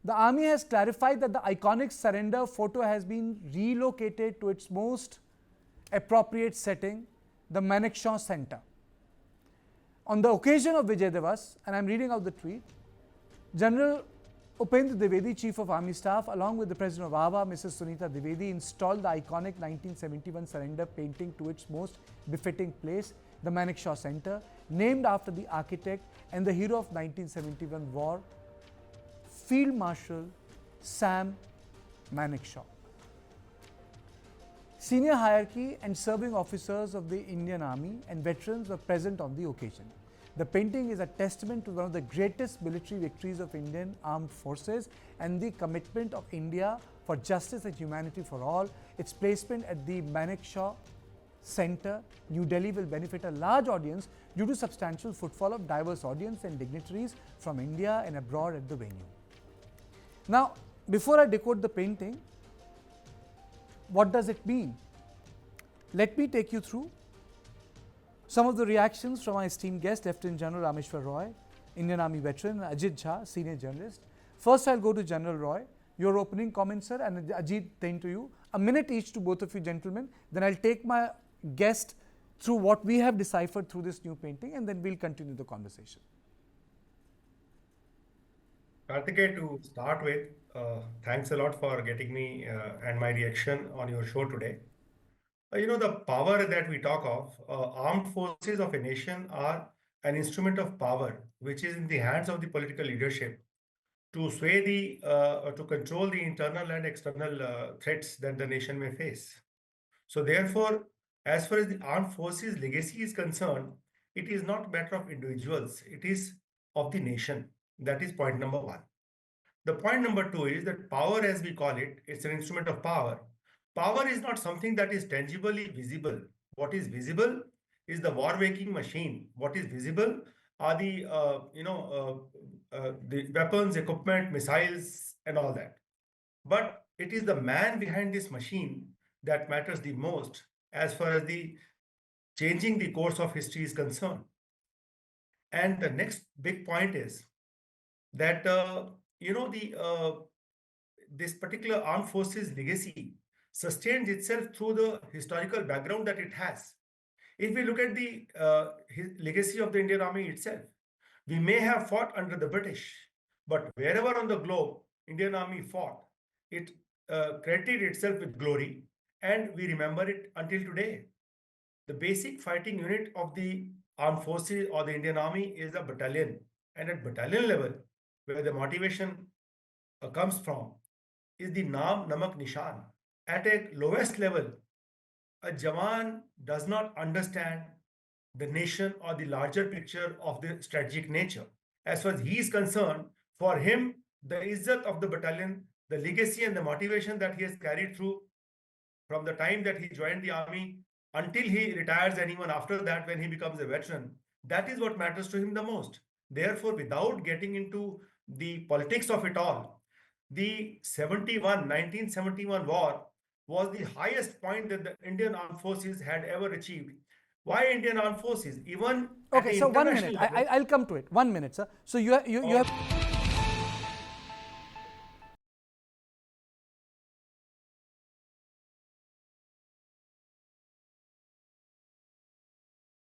The army has clarified that the iconic surrender photo has been relocated to its most appropriate setting, the Manekshaw Centre. On the occasion of Vijay Diwas, and I am reading out the tweet, General Upendra Dwivedi, Chief of Army Staff, along with the President of ABA, Mrs. Sunita Dwivedi, installed the iconic 1971 surrender painting to its most befitting place, the Manekshaw Centre, named after the architect and the hero of 1971 war, Field Marshal Sam Manekshaw. Senior hierarchy and serving officers of the Indian Army and veterans were present on the occasion. The painting is a testament to one of the greatest military victories of Indian armed forces and the commitment of India for justice and humanity for all. Its placement at the Manekshaw Centre, New Delhi, will benefit a large audience due to substantial footfall of diverse audience and dignitaries from India and abroad at the venue. Now, before I decode the painting, what does it mean? Let me take you through some of the reactions from our esteemed guest, Lieutenant General Rameshwar Roy, Indian Army veteran, and Ajit Jha, senior journalist. First, I'll go to General Roy. Your opening comments, sir, and Ajit, then to you. A minute each to both of you gentlemen. Then I'll take my guest through what we have deciphered through this new painting, and then we'll continue the conversation. Karthikeya, to start with, thanks a lot for getting me and my reaction on your show today. The power that we talk of, armed forces of a nation are an instrument of power, which is in the hands of the political leadership to sway to control the internal and external threats that the nation may face. So therefore, as far as the armed forces legacy is concerned, it is not a matter of individuals, it is of the nation. That is point number one. The point number two is that power, as we call it, it's an instrument of power. Power is not something that is tangibly visible. What is visible is the war-making machine. What is visible are the weapons, equipment, missiles, and all that. But it is the man behind this machine that matters the most as far as the changing the course of history is concerned. And the next big point is that this particular armed forces legacy sustains itself through the historical background that it has. If we look at the legacy of the Indian Army itself, we may have fought under the British, but wherever on the globe Indian Army fought, it credited itself with glory, and we remember it until today. The basic fighting unit of the armed forces or the Indian Army is a battalion, and at battalion level, where the motivation comes from, is the Naam Namak Nishan. At a lowest level, a Jawan does not understand the nation or the larger picture of the strategic nature. As far as he is concerned, for him, the izzat of the battalion, the legacy and the motivation that he has carried through from the time that he joined the army until he retires, and even after that when he becomes a veteran, that is what matters to him the most. Therefore, without getting into the politics of it all, the 1971 war was the highest point that the Indian Armed Forces had ever achieved. Why Indian Armed Forces? Even okay, so 1 minute. I'll come to it. 1 minute, sir. So you have